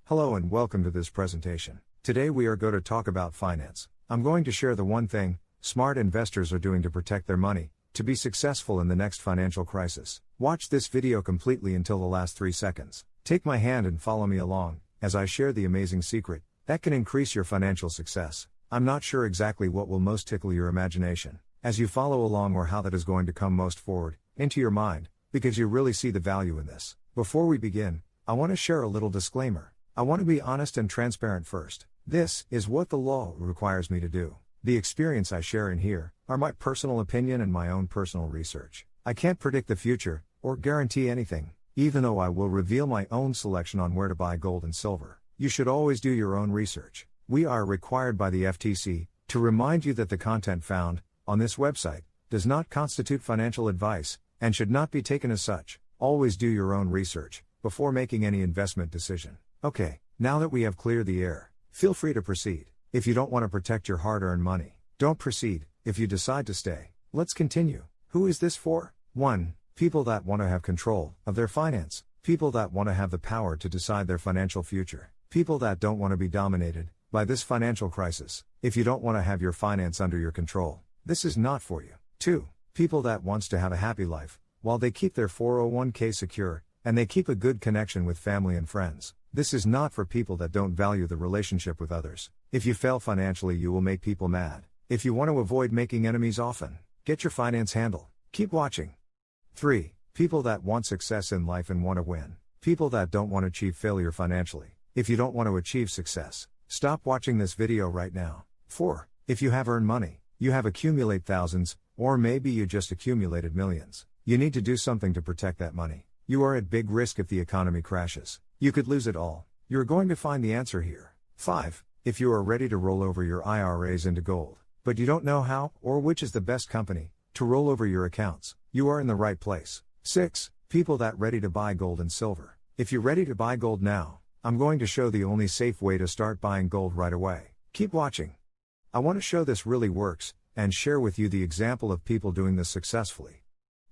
Hello and welcome to this presentation. Today we are going to talk about finance. I'm going to share the one thing smart investors are doing to protect their money, to be successful in the next financial crisis. Watch this video completely until the last 3 seconds. Take my hand and follow me along, as I share the amazing secret that can increase your financial success. I'm not sure exactly what will most tickle your imagination as you follow along, or how that is going to come most forward into your mind, because you really see the value in this. Before we begin, I want to share a little disclaimer. I want to be honest and transparent first. This is what the law requires me to do. The experience I share in here are my personal opinion and my own personal research. I can't predict the future, or guarantee anything, even though I will reveal my own selection on where to buy gold and silver. You should always do your own research. We are required by the FTC to remind you that the content found on this website does not constitute financial advice, and should not be taken as such. Always do your own research before making any investment decision. Okay, now that we have cleared the air, feel free to proceed. If you don't want to protect your hard-earned money, don't proceed. If you decide to stay, let's continue. Who is this for? 1. People that want to have control of their finance. People that want to have the power to decide their financial future. People that don't want to be dominated by this financial crisis. If you don't want to have your finance under your control, this is not for you. 2. People that wants to have a happy life, while they keep their 401k secure, and they keep a good connection with family and friends. This is not for people that don't value the relationship with others. If you fail financially, you will make people mad. If you want to avoid making enemies often, get your finance handle. Keep watching. 3. People that want success in life and want to win. People that don't want to achieve failure financially. If you don't want to achieve success, stop watching this video right now. 4. If you have earned money, you have accumulated thousands, or maybe you just accumulated millions. You need to do something to protect that money. You are at big risk if the economy crashes. You could lose it all. You're going to find the answer here. 5. If you are ready to roll over your IRAs into gold, but you don't know how, or which is the best company to roll over your accounts, you are in the right place. 6. People that ready to buy gold and silver. If you're ready to buy gold now, I'm going to show the only safe way to start buying gold right away. Keep watching. I want to show this really works, and share with you the example of people doing this successfully.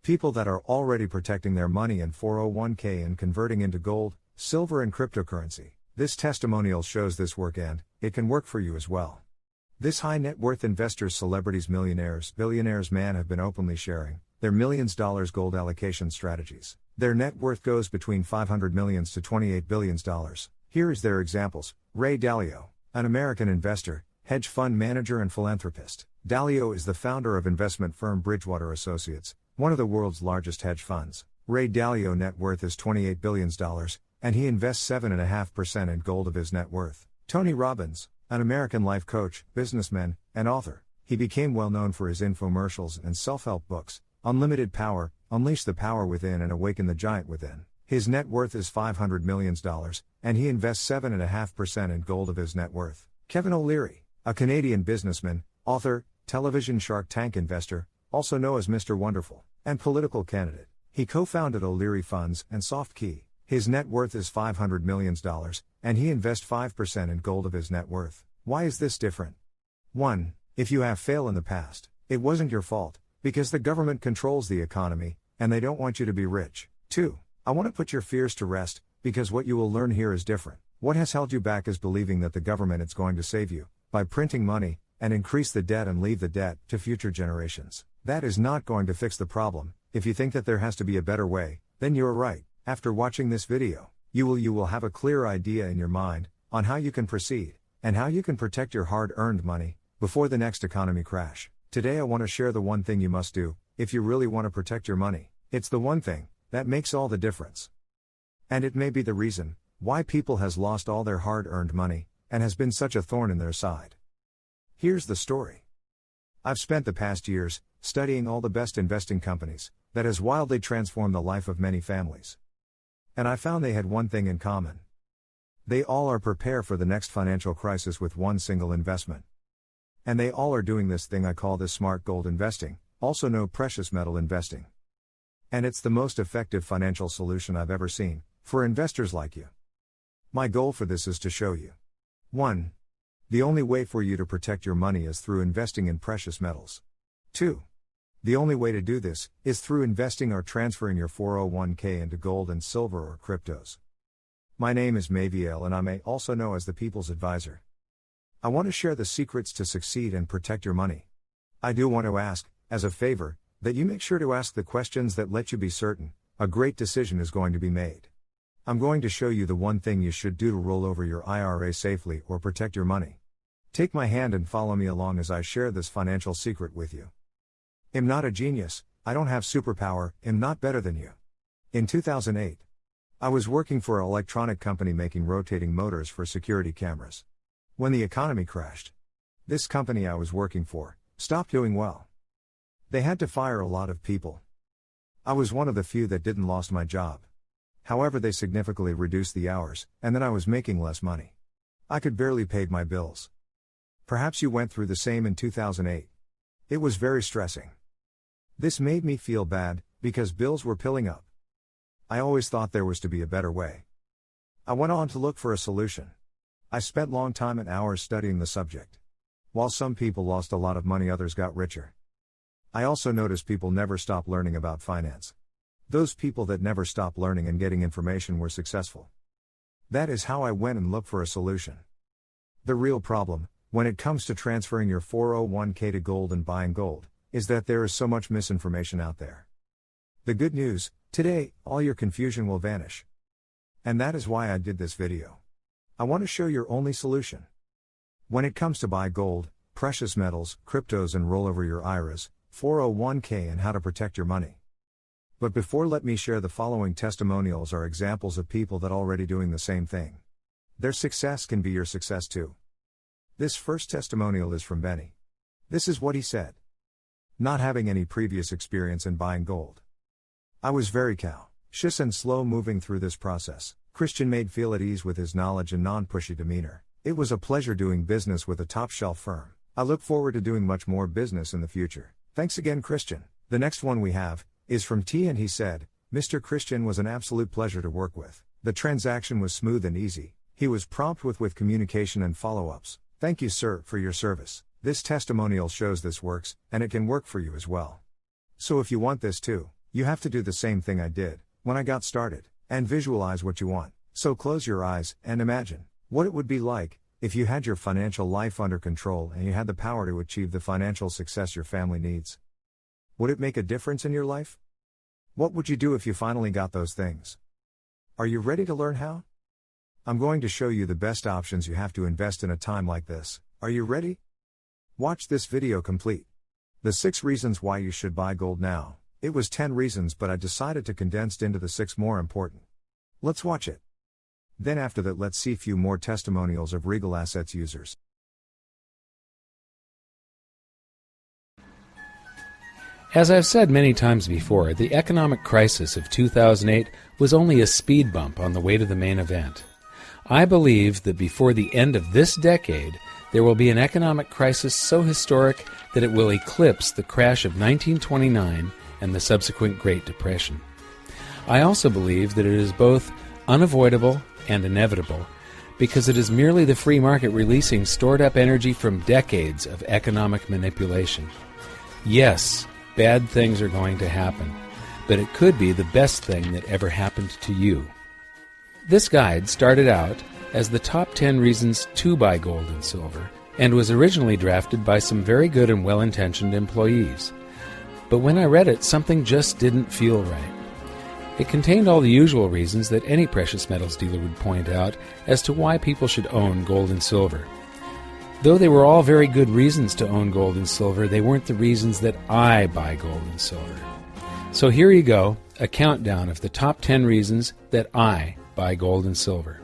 People that are already protecting their money in 401k and converting into gold, silver and cryptocurrency. This testimonial shows this work, and it can work for you as well. This high net worth investors, celebrities, millionaires, billionaires, have been openly sharing their millions dollars gold allocation strategies. Their net worth goes between $500 million to $28 billion. Here is their examples. Ray Dalio, an American investor, hedge fund manager and philanthropist. Dalio is the founder of investment firm Bridgewater Associates, one of the world's largest hedge funds. Ray Dalio net worth is $28 billion, and he invests 7.5% in gold of his net worth. Tony Robbins, an American life coach, businessman, and author. He became well known for his infomercials and self-help books, Unlimited Power, Unleash the Power Within and Awaken the Giant Within. His net worth is $500 million, and he invests 7.5% in gold of his net worth. Kevin O'Leary, a Canadian businessman, author, television Shark Tank investor, also known as Mr. Wonderful, and political candidate. He co-founded O'Leary Funds and SoftKey. His net worth is $500 million, and he invests 5% in gold of his net worth. Why is this different? 1. If you have failed in the past, it wasn't your fault, because the government controls the economy, and they don't want you to be rich. 2. I want to put your fears to rest, because what you will learn here is different. What has held you back is believing that the government is going to save you by printing money, and increase the debt and leave the debt to future generations. That is not going to fix the problem. If you think that there has to be a better way, then you are right. After watching this video, you will have a clear idea in your mind on how you can proceed, and how you can protect your hard-earned money before the next economy crash. Today I want to share the one thing you must do if you really want to protect your money. It's the one thing that makes all the difference. And it may be the reason why people has lost all their hard-earned money, and has been such a thorn in their side. Here's the story. I've spent the past years studying all the best investing companies that has wildly transformed the life of many families. And I found they had one thing in common. They all are prepared for the next financial crisis with one single investment. And they all are doing this thing I call this smart gold investing, also known precious metal investing. And it's the most effective financial solution I've ever seen for investors like you. My goal for this is to show you. 1. The only way for you to protect your money is through investing in precious metals. 2. The only way to do this is through investing or transferring your 401k into gold and silver or cryptos. My name is Maviel and I may also know as the People's Advisor. I want to share the secrets to succeed and protect your money. I do want to ask, as a favor, that you make sure to ask the questions that let you be certain a great decision is going to be made. I'm going to show you the one thing you should do to roll over your IRA safely or protect your money. Take my hand and follow me along as I share this financial secret with you. I'm not a genius, I don't have superpower, I'm not better than you. In 2008, I was working for an electronic company making rotating motors for security cameras. When the economy crashed, this company I was working for stopped doing well. They had to fire a lot of people. I was one of the few that didn't lost my job. However, they significantly reduced the hours, and then I was making less money. I could barely pay my bills. Perhaps you went through the same in 2008. It was very stressing. This made me feel bad, because bills were piling up. I always thought there was to be a better way. I went on to look for a solution. I spent long time and hours studying the subject. While some people lost a lot of money, others got richer. I also noticed people never stopped learning about finance. Those people that never stopped learning and getting information were successful. That is how I went and looked for a solution. The real problem, when it comes to transferring your 401k to gold and buying gold, is that there is so much misinformation out there. The good news, today, all your confusion will vanish. And that is why I did this video. I want to show your only solution. When it comes to buy gold, precious metals, cryptos and roll over your IRAs, 401k and how to protect your money. But before, let me share the following testimonials are examples of people that already doing the same thing. Their success can be your success too. This first testimonial is from Benny. This is what he said. Not having any previous experience in buying gold. I was very cautious and slow moving through this process. Christian made feel at ease with his knowledge and non-pushy demeanor. It was a pleasure doing business with a top-shelf firm. I look forward to doing much more business in the future. Thanks again, Christian. The next one we have is from T, and he said, Mr. Christian was an absolute pleasure to work with. The transaction was smooth and easy. He was prompt with communication and follow-ups. Thank you, sir, for your service. This testimonial shows this works, and it can work for you as well. So if you want this too, you have to do the same thing I did when I got started, and visualize what you want. So close your eyes and imagine what it would be like if you had your financial life under control and you had the power to achieve the financial success your family needs. Would it make a difference in your life? What would you do if you finally got those things? Are you ready to learn how? I'm going to show you the best options you have to invest in a time like this. Are you ready? Watch this video complete. The 6 reasons why you should buy gold now. It was 10 reasons, but I decided to condense into the 6 more important. Let's watch it. Then after that, let's see few more testimonials of Regal Assets users. As I've said many times before, the economic crisis of 2008 was only a speed bump on the way to the main event. I believe that before the end of this decade, there will be an economic crisis so historic that it will eclipse the crash of 1929 and the subsequent Great Depression. I also believe that it is both unavoidable and inevitable, because it is merely the free market releasing stored-up energy from decades of economic manipulation. Yes, bad things are going to happen, but it could be the best thing that ever happened to you. This guide started out as the top 10 reasons to buy gold and silver, and was originally drafted by some very good and well-intentioned employees. But when I read it, something just didn't feel right. It contained all the usual reasons that any precious metals dealer would point out as to why people should own gold and silver. Though they were all very good reasons to own gold and silver, they weren't the reasons that I buy gold and silver. So here you go, a countdown of the top 10 reasons that I buy gold and silver.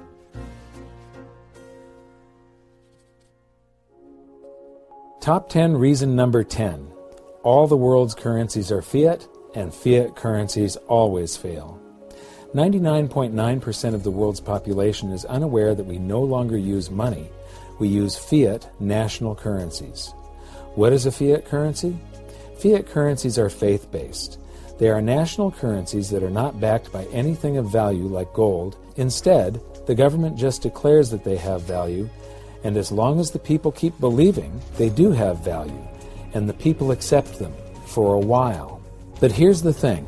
Top 10 reason number 10. All the world's currencies are fiat, and fiat currencies always fail. 99.9% of the world's population is unaware that we no longer use money. We use fiat national currencies. What is a fiat currency? Fiat currencies are faith-based. They are national currencies that are not backed by anything of value like gold. Instead, the government just declares that they have value, and as long as the people keep believing, they do have value, and the people accept them for a while. But here's the thing.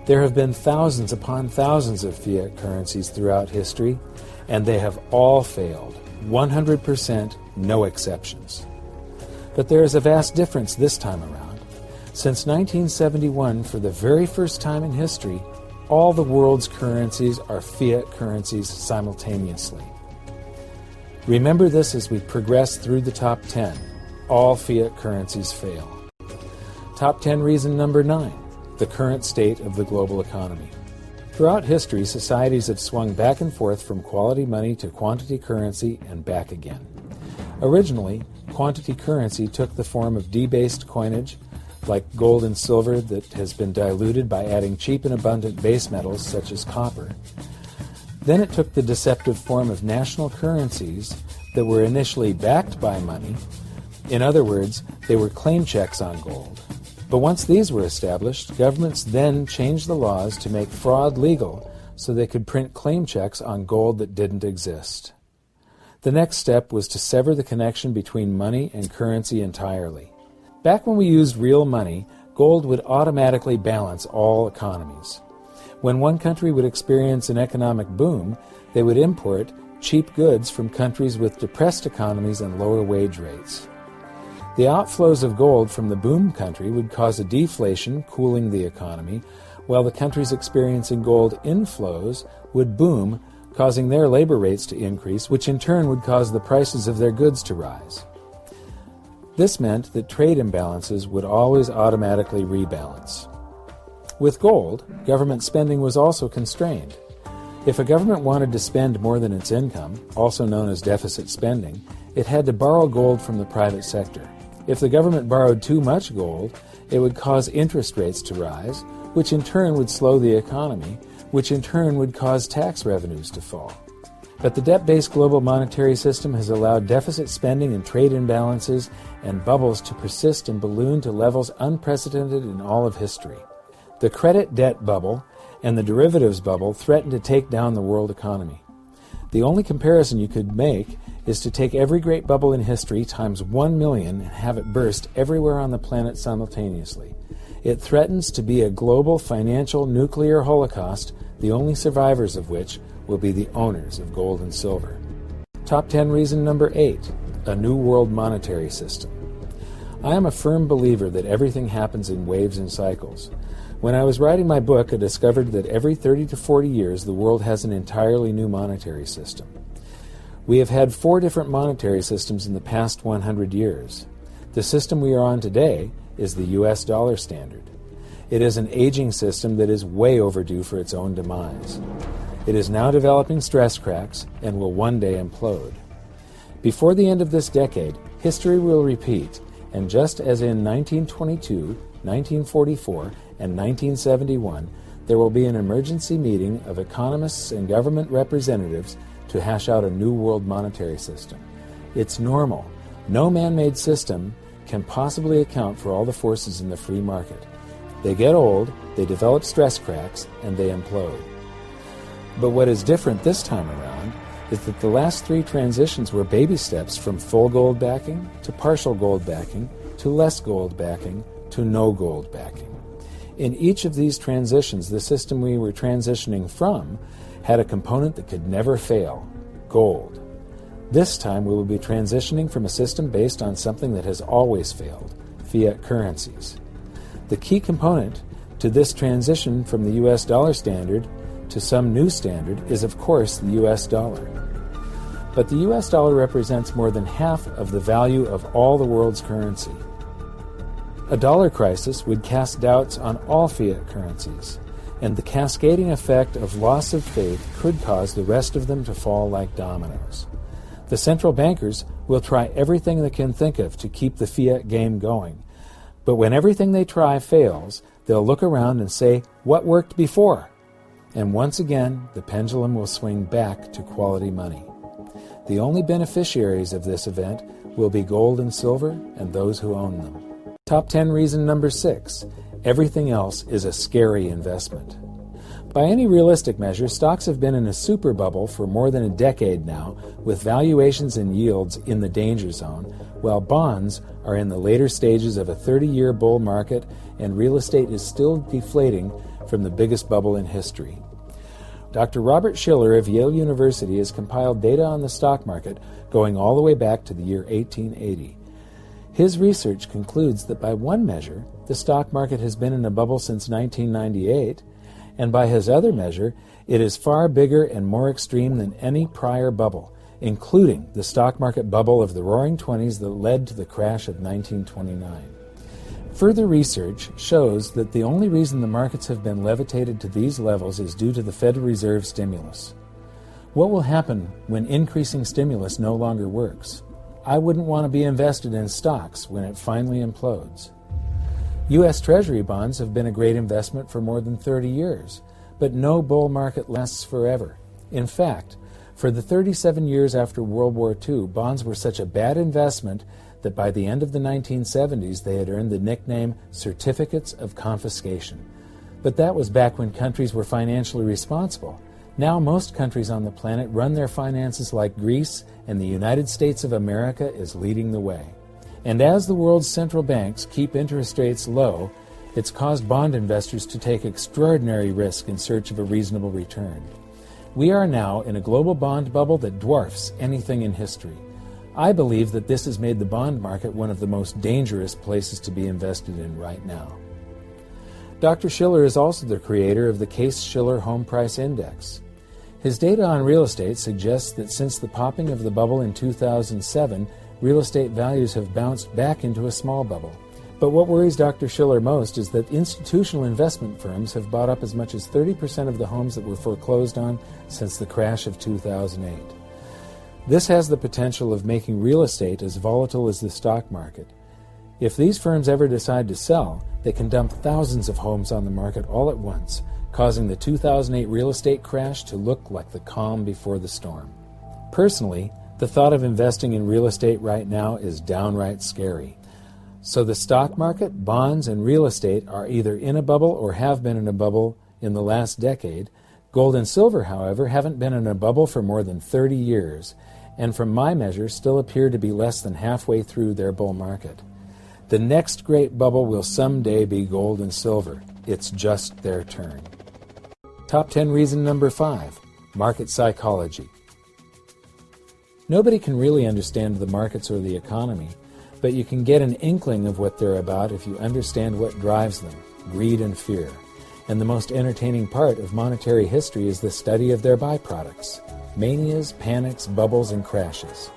There have been thousands upon thousands of fiat currencies throughout history, and they have all failed, 100%, no exceptions. But there is a vast difference this time around. Since 1971, for the very first time in history, all the world's currencies are fiat currencies simultaneously. Remember this as we progress through the top 10. All fiat currencies fail. Top 10 reason number 9, the current state of the global economy. Throughout history, societies have swung back and forth from quality money to quantity currency and back again. Originally, quantity currency took the form of debased coinage, like gold and silver that has been diluted by adding cheap and abundant base metals such as copper. Then it took the deceptive form of national currencies that were initially backed by money. In other words, they were claim checks on gold. But once these were established, governments then changed the laws to make fraud legal so they could print claim checks on gold that didn't exist. The next step was to sever the connection between money and currency entirely. Back when we used real money, gold would automatically balance all economies. When one country would experience an economic boom, they would import cheap goods from countries with depressed economies and lower wage rates. The outflows of gold from the boom country would cause a deflation, cooling the economy, while the countries experiencing gold inflows would boom, causing their labor rates to increase, which in turn would cause the prices of their goods to rise. This meant that trade imbalances would always automatically rebalance. With gold, government spending was also constrained. If a government wanted to spend more than its income, also known as deficit spending, it had to borrow gold from the private sector. If the government borrowed too much gold, it would cause interest rates to rise, which in turn would slow the economy, which in turn would cause tax revenues to fall. But the debt-based global monetary system has allowed deficit spending and trade imbalances and bubbles to persist and balloon to levels unprecedented in all of history. The credit debt bubble and the derivatives bubble threaten to take down the world economy. The only comparison you could make is to take every great bubble in history times 1 million and have it burst everywhere on the planet simultaneously. It threatens to be a global financial nuclear holocaust, the only survivors of which will be the owners of gold and silver. Top 10 reason number 8, a new world monetary system. I am a firm believer that everything happens in waves and cycles. When I was writing my book, I discovered that every 30 to 40 years the world has an entirely new monetary system. We have had 4 different monetary systems in the past 100 years. The system we are on today is the US dollar standard. It is an aging system that is way overdue for its own demise. It is now developing stress cracks and will one day implode. Before the end of this decade, history will repeat, and just as in 1922, 1944, and 1971, there will be an emergency meeting of economists and government representatives to hash out a new world monetary system. It's normal. No man-made system can possibly account for all the forces in the free market. They get old, they develop stress cracks, and they implode. But what is different this time around is that the last 3 transitions were baby steps from full gold backing to partial gold backing to less gold backing to no gold backing. In each of these transitions, the system we were transitioning from had a component that could never fail, gold. This time we will be transitioning from a system based on something that has always failed, fiat currencies. The key component to this transition from the US dollar standard to some new standard is, of course, the US dollar. But the US dollar represents more than half of the value of all the world's currency. A dollar crisis would cast doubts on all fiat currencies, and the cascading effect of loss of faith could cause the rest of them to fall like dominoes. The central bankers will try everything they can think of to keep the fiat game going, but when everything they try fails, they'll look around and say, "What worked before?" And once again, the pendulum will swing back to quality money. The only beneficiaries of this event will be gold and silver and those who own them. Top 10 reason number 6, everything else is a scary investment. By any realistic measure, stocks have been in a super bubble for more than a decade now, with valuations and yields in the danger zone, while bonds are in the later stages of a 30-year bull market and real estate is still deflating from the biggest bubble in history. Dr. Robert Shiller of Yale University has compiled data on the stock market going all the way back to the year 1880. His research concludes that by one measure, the stock market has been in a bubble since 1998, and by his other measure, it is far bigger and more extreme than any prior bubble, including the stock market bubble of the Roaring Twenties that led to the crash of 1929. Further research shows that the only reason the markets have been levitated to these levels is due to the Federal Reserve stimulus. What will happen when increasing stimulus no longer works? I wouldn't want to be invested in stocks when it finally implodes. U.S. Treasury bonds have been a great investment for more than 30 years, but no bull market lasts forever. In fact, for the 37 years after World War II, bonds were such a bad investment that by the end of the 1970s they had earned the nickname certificates of confiscation. But that was back when countries were financially responsible. Now most countries on the planet run their finances like Greece, and the United States of America is leading the way. And as the world's central banks keep interest rates low, it's caused bond investors to take extraordinary risk in search of a reasonable return. We are now in a global bond bubble that dwarfs anything in history. I believe that this has made the bond market one of the most dangerous places to be invested in right now. Dr. Shiller is also the creator of the Case-Shiller Home Price Index. His data on real estate suggests that since the popping of the bubble in 2007, real estate values have bounced back into a small bubble. But what worries Dr. Shiller most is that institutional investment firms have bought up as much as 30% of the homes that were foreclosed on since the crash of 2008. This has the potential of making real estate as volatile as the stock market. If these firms ever decide to sell, they can dump thousands of homes on the market all at once, causing the 2008 real estate crash to look like the calm before the storm. Personally, the thought of investing in real estate right now is downright scary. So the stock market, bonds, and real estate are either in a bubble or have been in a bubble in the last decade. Gold and silver, however, haven't been in a bubble for more than 30 years, and from my measure still appear to be less than halfway through their bull market. The next great bubble will someday be gold and silver. It's just their turn. Top 10 reason number 5, market psychology. Nobody can really understand the markets or the economy, but you can get an inkling of what they're about if you understand what drives them, greed and fear. And the most entertaining part of monetary history is the study of their byproducts, manias, panics, bubbles, and crashes.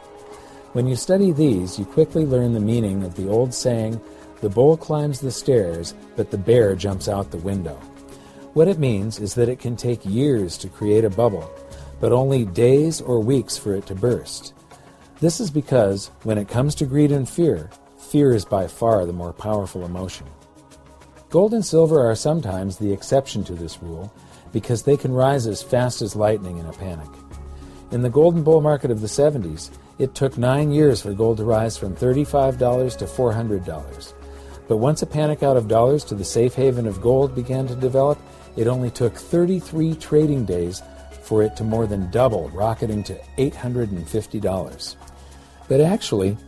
When you study these, you quickly learn the meaning of the old saying, "The bull climbs the stairs, but the bear jumps out the window." What it means is that it can take years to create a bubble, but only days or weeks for it to burst. This is because, when it comes to greed and fear, fear is by far the more powerful emotion. Gold and silver are sometimes the exception to this rule, because they can rise as fast as lightning in a panic. In the golden bull market of the 70s, it took 9 years for gold to rise from $35 to $400. But once a panic out of dollars to the safe haven of gold began to develop, it only took 33 trading days for it to more than double, rocketing to $850. But actually,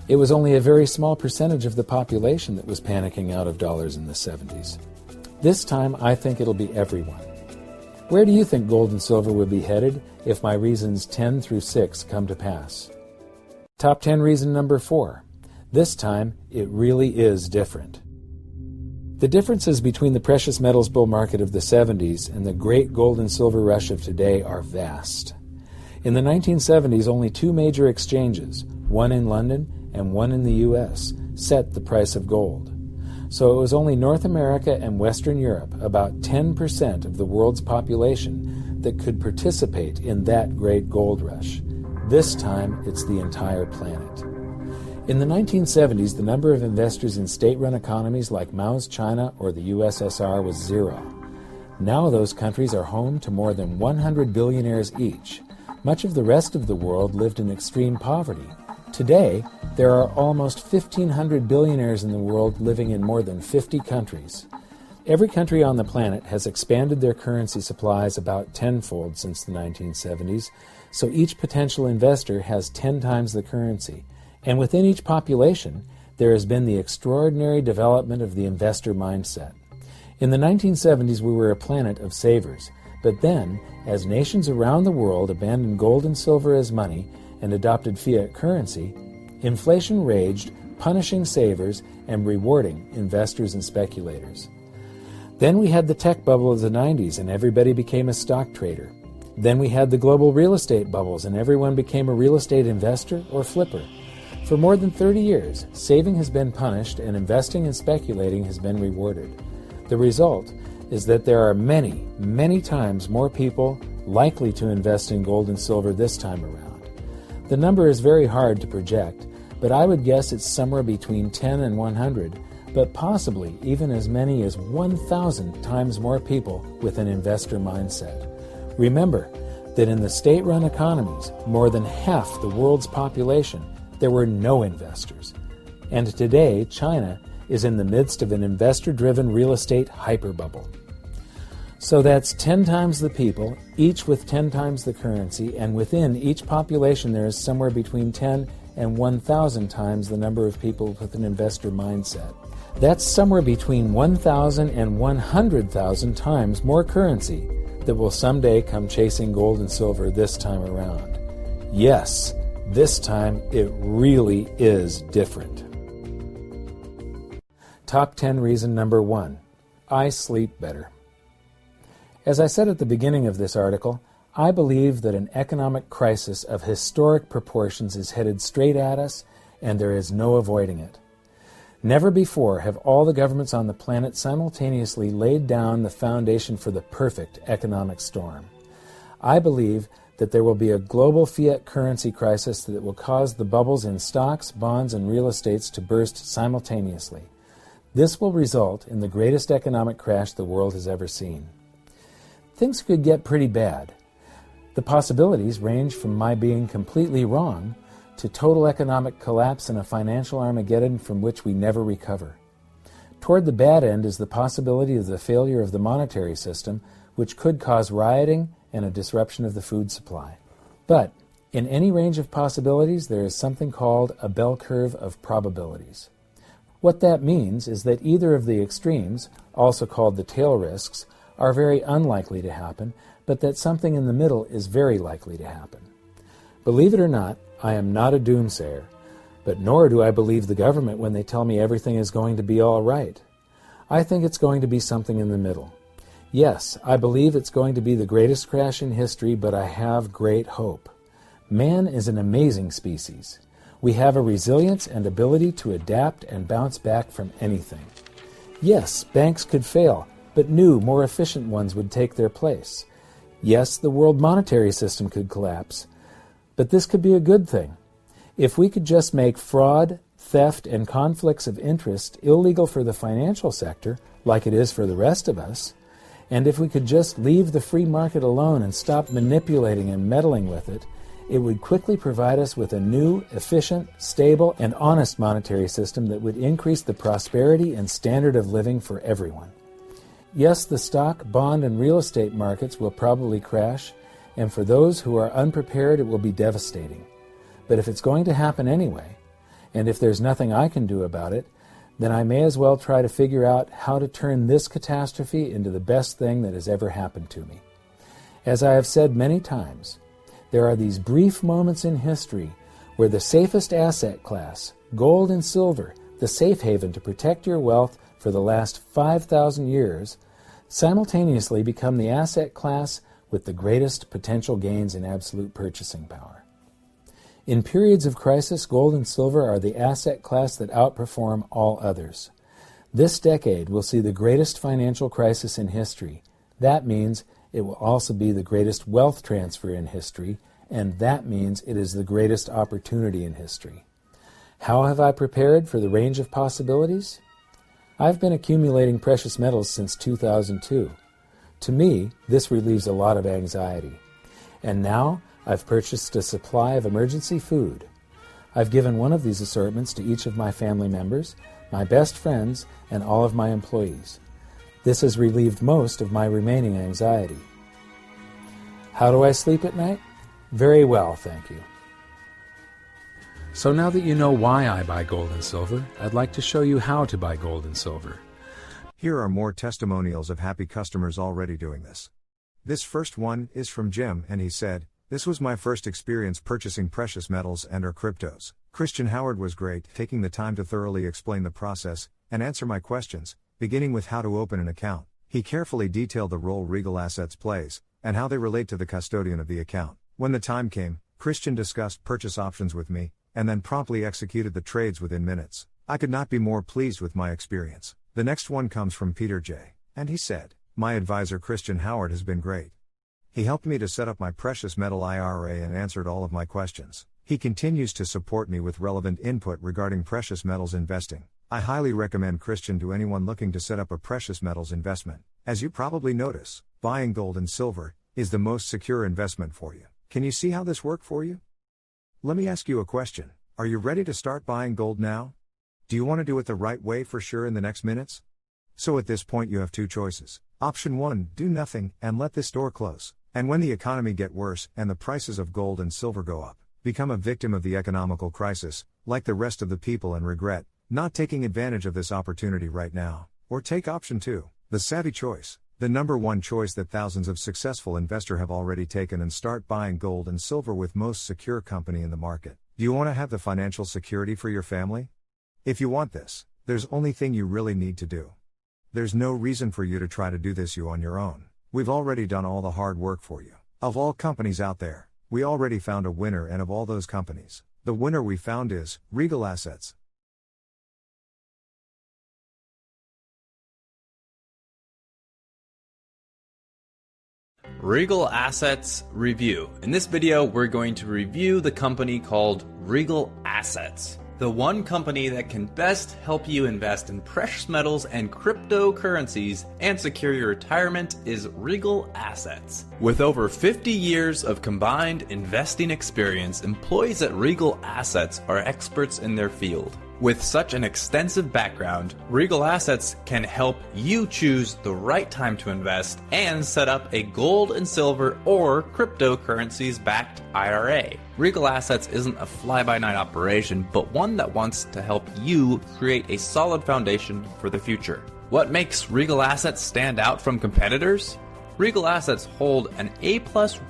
it was only a very small percentage of the population that was panicking out of dollars in the 70s. This time, I think it'll be everyone. Where do you think gold and silver would be headed if my reasons 10 through 6 come to pass? Top 10 reason number 4. This time, it really is different. The differences between the precious metals bull market of the 70s and the great gold and silver rush of today are vast. In the 1970s, only 2 major exchanges, one in London and one in the U.S., set the price of gold. So it was only North America and Western Europe, about 10% of the world's population, that could participate in that great gold rush. This time, it's the entire planet. In the 1970s, the number of investors in state-run economies like Mao's China or the USSR was 0. Now those countries are home to more than 100 billionaires each. Much of the rest of the world lived in extreme poverty. Today, there are almost 1,500 billionaires in the world living in more than 50 countries. Every country on the planet has expanded their currency supplies about tenfold since the 1970s, so each potential investor has 10 times the currency. And within each population, there has been the extraordinary development of the investor mindset. In the 1970s, we were a planet of savers. But then, as nations around the world abandoned gold and silver as money and adopted fiat currency, inflation raged, punishing savers and rewarding investors and speculators. Then we had the tech bubble of the 90s and everybody became a stock trader. Then we had the global real estate bubbles and everyone became a real estate investor or flipper. For more than 30 years, saving has been punished and investing and speculating has been rewarded. The result is that there are many, many times more people likely to invest in gold and silver this time around. The number is very hard to project, but I would guess it's somewhere between 10 and 100, but possibly even as many as 1,000 times more people with an investor mindset. Remember that in the state-run economies, more than half the world's population, there were no investors. And today, China is in the midst of an investor-driven real estate hyperbubble. So that's 10 times the people, each with 10 times the currency, and within each population there is somewhere between 10 and 1,000 times the number of people with an investor mindset. That's somewhere between 1,000 and 100,000 times more currency that will someday come chasing gold and silver this time around. Yes, this time it really is different. Top 10 reason number 1. I sleep better. As I said at the beginning of this article, I believe that an economic crisis of historic proportions is headed straight at us, and there is no avoiding it. Never before have all the governments on the planet simultaneously laid down the foundation for the perfect economic storm. I believe that there will be a global fiat currency crisis that will cause the bubbles in stocks, bonds, and real estates to burst simultaneously. This will result in the greatest economic crash the world has ever seen. Things could get pretty bad. The possibilities range from my being completely wrong to total economic collapse and a financial Armageddon from which we never recover. Toward the bad end is the possibility of the failure of the monetary system, which could cause rioting and a disruption of the food supply. But in any range of possibilities, there is something called a bell curve of probabilities. What that means is that either of the extremes, also called the tail risks, are very unlikely to happen, but that something in the middle is very likely to happen. Believe it or not, I am not a doomsayer, but nor do I believe the government when they tell me everything is going to be all right. I think it's going to be something in the middle. Yes, I believe it's going to be the greatest crash in history, but I have great hope. Man is an amazing species. We have a resilience and ability to adapt and bounce back from anything. Yes, banks could fail, but new, more efficient ones would take their place. Yes, the world monetary system could collapse, but this could be a good thing. If we could just make fraud, theft, and conflicts of interest illegal for the financial sector, like it is for the rest of us, and if we could just leave the free market alone and stop manipulating and meddling with it, it would quickly provide us with a new, efficient, stable, and honest monetary system that would increase the prosperity and standard of living for everyone. Yes, the stock, bond, and real estate markets will probably crash, and for those who are unprepared, it will be devastating. But if it's going to happen anyway, and if there's nothing I can do about it, then I may as well try to figure out how to turn this catastrophe into the best thing that has ever happened to me. As I have said many times, there are these brief moments in history where the safest asset class, gold and silver, the safe haven to protect your wealth for the last 5,000 years, simultaneously become the asset class with the greatest potential gains in absolute purchasing power. In periods of crisis, gold and silver are the asset class that outperform all others. This decade will see the greatest financial crisis in history. That means it will also be the greatest wealth transfer in history, and that means it is the greatest opportunity in history. How have I prepared for the range of possibilities? I've been accumulating precious metals since 2002. To me, this relieves a lot of anxiety. And now, I've purchased a supply of emergency food. I've given one of these assortments to each of my family members, my best friends, and all of my employees. This has relieved most of my remaining anxiety. How do I sleep at night? Very well, thank you. So now that you know why I buy gold and silver, I'd like to show you how to buy gold and silver. Here are more testimonials of happy customers already doing this. This first one is from Jim, and he said, "This was my first experience purchasing precious metals and/or cryptos. Christian Howard was great, taking the time to thoroughly explain the process and answer my questions, beginning with how to open an account. He carefully detailed the role Regal Assets plays and how they relate to the custodian of the account. When the time came, Christian discussed purchase options with me and then promptly executed the trades within minutes. I could not be more pleased with my experience." The next one comes from Peter J., and he said, "My advisor Christian Howard has been great. He helped me to set up my precious metal IRA and answered all of my questions. He continues to support me with relevant input regarding precious metals investing. I highly recommend Christian to anyone looking to set up a precious metals investment. As you probably notice, buying gold and silver is the most secure investment for you. Can you see how this worked for you? Let me ask you a question. Are you ready to start buying gold now? Do you want to do it the right way for sure in the next minutes? So at this point you have two choices. Option 1, do nothing and let this door close. And when the economy get worse and the prices of gold and silver go up, become a victim of the economical crisis, like the rest of the people, and regret not taking advantage of this opportunity right now. Or take option 2, the savvy choice, the number one choice that thousands of successful investors have already taken, and start buying gold and silver with most secure company in the market. Do you want to have the financial security for your family? If you want this, there's only thing you really need to do. There's no reason for you to try to do this on your own. We've already done all the hard work for you. Of all companies out there, we already found a winner, and of all those companies, the winner we found is Regal Assets. Regal Assets Review. In this video, we're going to review the company called Regal Assets. The one company that can best help you invest in precious metals and cryptocurrencies and secure your retirement is Regal Assets. With over 50 years of combined investing experience, employees at Regal Assets are experts in their field. With such an extensive background, Regal Assets can help you choose the right time to invest and set up a gold and silver or cryptocurrencies backed IRA. Regal Assets isn't a fly-by-night operation, but one that wants to help you create a solid foundation for the future. What makes Regal Assets stand out from competitors? Regal Assets hold an A+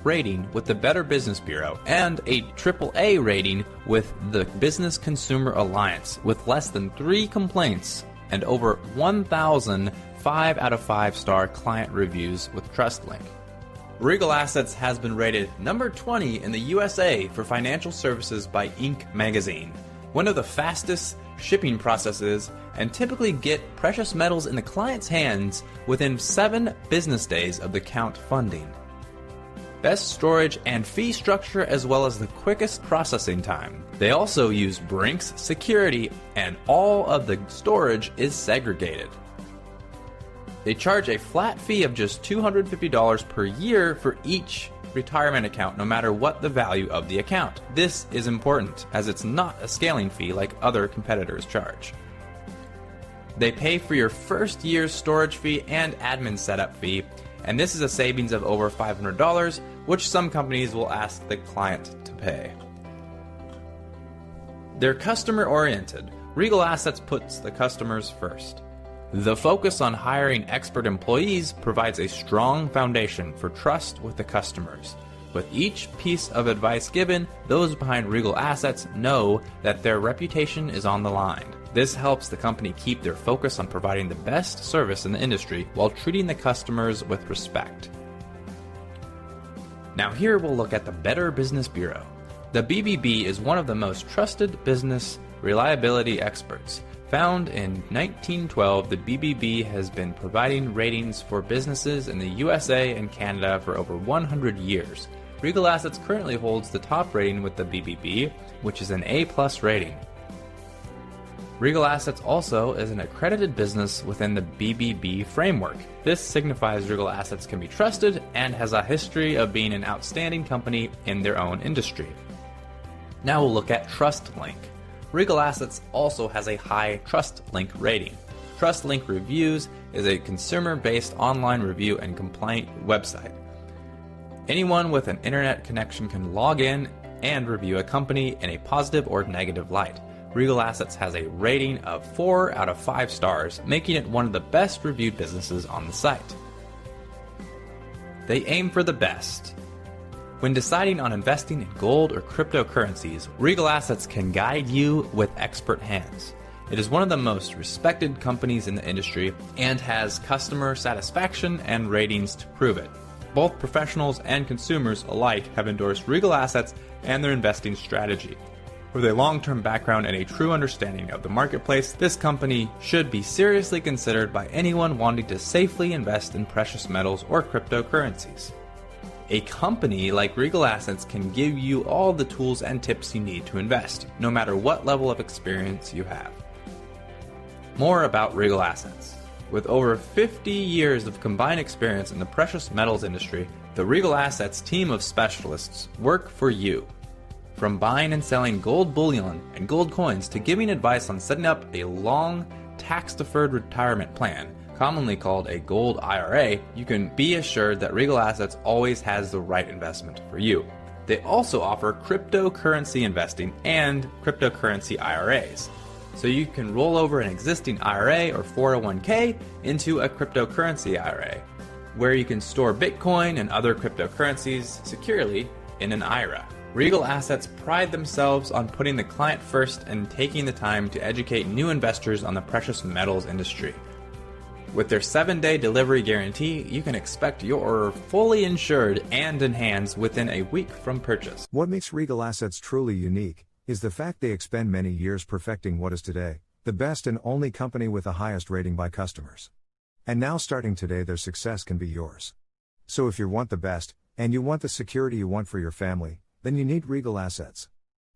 rating with the Better Business Bureau and a AAA rating with the Business Consumer Alliance, with less than 3 complaints and over 1,000 5 out of 5-star client reviews with TrustLink. Regal Assets has been rated number 20 in the USA for financial services by Inc. magazine, one of the fastest shipping processes, and typically get precious metals in the client's hands within 7 business days of the account funding. Best storage and fee structure, as well as the quickest processing time. They also use Brinks security, and all of the storage is segregated. They charge a flat fee of just $250 per year for each retirement account, no matter what the value of the account. This is important, as it's not a scaling fee like other competitors charge. They pay for your first year's storage fee and admin setup fee, and this is a savings of over $500, which some companies will ask the client to pay. They're customer-oriented. Regal Assets puts the customers first. The focus on hiring expert employees provides a strong foundation for trust with the customers. With each piece of advice given, those behind Regal Assets know that their reputation is on the line. This helps the company keep their focus on providing the best service in the industry while treating the customers with respect. Now here we'll look at the Better Business Bureau. The BBB is one of the most trusted business reliability experts. Found in 1912, the BBB has been providing ratings for businesses in the USA and Canada for over 100 years. Regal Assets currently holds the top rating with the BBB, which is an A+ rating. Regal Assets also is an accredited business within the BBB framework. This signifies Regal Assets can be trusted and has a history of being an outstanding company in their own industry. Now we'll look at TrustLink. Regal Assets also has a high TrustLink rating. TrustLink Reviews is a consumer-based online review and complaint website. Anyone with an internet connection can log in and review a company in a positive or negative light. Regal Assets has a rating of 4 out of 5 stars, making it one of the best reviewed businesses on the site. They aim for the best. When deciding on investing in gold or cryptocurrencies, Regal Assets can guide you with expert hands. It is one of the most respected companies in the industry and has customer satisfaction and ratings to prove it. Both professionals and consumers alike have endorsed Regal Assets and their investing strategy. With a long-term background and a true understanding of the marketplace, this company should be seriously considered by anyone wanting to safely invest in precious metals or cryptocurrencies. A company like Regal Assets can give you all the tools and tips you need to invest, no matter what level of experience you have. More about Regal Assets. With over 50 years of combined experience in the precious metals industry, the Regal Assets team of specialists work for you. From buying and selling gold bullion and gold coins to giving advice on setting up a long, tax-deferred retirement plan, commonly called a gold IRA, you can be assured that Regal Assets always has the right investment for you. They also offer cryptocurrency investing and cryptocurrency IRAs. So you can roll over an existing IRA or 401k into a cryptocurrency IRA, where you can store Bitcoin and other cryptocurrencies securely in an IRA. Regal Assets pride themselves on putting the client first and taking the time to educate new investors on the precious metals industry. With their 7-day delivery guarantee, you can expect you're fully insured and in hands within a week from purchase. What makes Regal Assets truly unique is the fact they expend many years perfecting what is today the best and only company with the highest rating by customers. And now starting today, their success can be yours. So if you want the best, and you want the security you want for your family, then you need Regal Assets.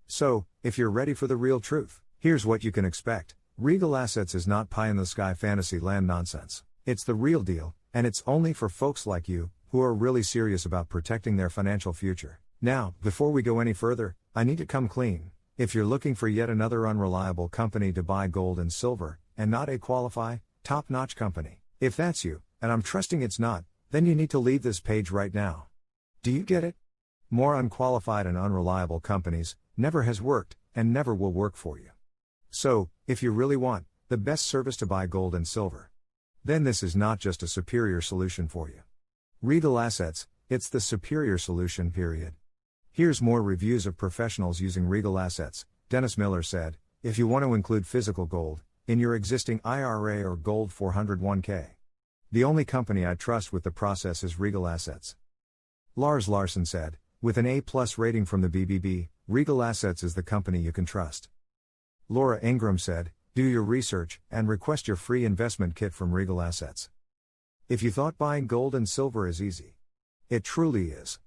So, if you're ready for the real truth, here's what you can expect. Regal Assets is not pie-in-the-sky fantasy land nonsense. It's the real deal, and it's only for folks like you, who are really serious about protecting their financial future. Now, before we go any further, I need to come clean. If you're looking for yet another unreliable company to buy gold and silver, and not a qualified, top-notch company, if that's you, and I'm trusting it's not, then you need to leave this page right now. Do you get it? More unqualified and unreliable companies never has worked, and never will work for you. So, if you really want the best service to buy gold and silver, then this is not just a superior solution for you. Regal Assets, it's the superior solution, period. Here's more reviews of professionals using Regal Assets. Dennis Miller said, if you want to include physical gold in your existing IRA or gold 401k, the only company I trust with the process is Regal Assets. Lars Larson said, with an A+ rating from the BBB, Regal Assets is the company you can trust. Laura Ingram said, do your research and request your free investment kit from Regal Assets. If you thought buying gold and silver is easy, it truly is.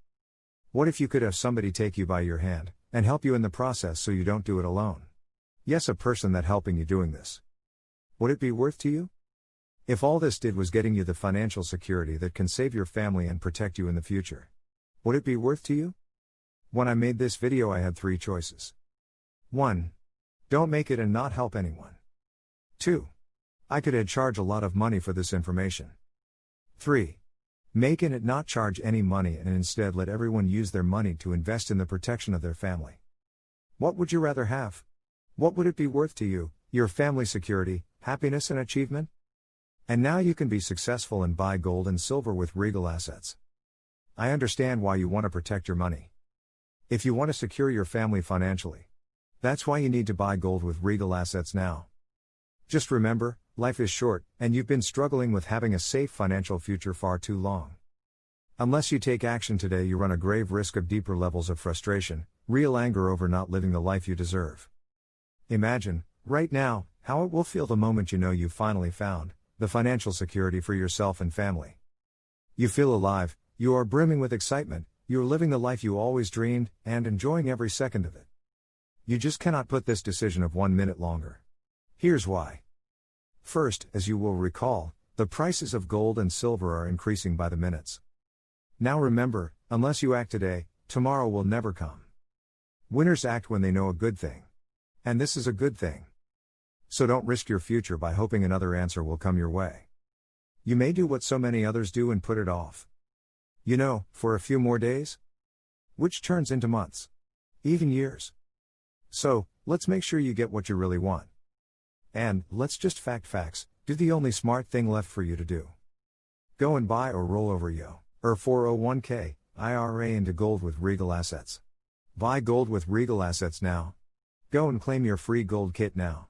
What if you could have somebody take you by your hand and help you in the process so you don't do it alone? Yes, a person that helping you doing this. Would it be worth to you? If all this did was getting you the financial security that can save your family and protect you in the future, would it be worth to you? When I made this video, I had 3 choices. 1. Don't make it and not help anyone. 2. I could charge a lot of money for this information. 3. Make it and not charge any money and instead let everyone use their money to invest in the protection of their family. What would you rather have? What would it be worth to you, your family security, happiness and achievement? And now you can be successful and buy gold and silver with Regal Assets. I understand why you want to protect your money. If you want to secure your family financially, that's why you need to buy gold with Regal Assets now. Just remember, life is short, and you've been struggling with having a safe financial future far too long. Unless you take action today, you run a grave risk of deeper levels of frustration, real anger over not living the life you deserve. Imagine, right now, how it will feel the moment you know you finally found the financial security for yourself and family. You feel alive, you are brimming with excitement, you are living the life you always dreamed, and enjoying every second of it. You just cannot put this decision of 1 minute longer. Here's why. First, as you will recall, the prices of gold and silver are increasing by the minutes. Now remember, unless you act today, tomorrow will never come. Winners act when they know a good thing. And this is a good thing. So don't risk your future by hoping another answer will come your way. You may do what so many others do and put it off. You know, for a few more days? Which turns into months. Even years. So, Let's make sure you get what you really want. And, let's just facts, do the only smart thing left for you to do. Go and buy or roll over your 401k, IRA into gold with Regal Assets. Buy gold with Regal Assets now. Go and claim your free gold kit now.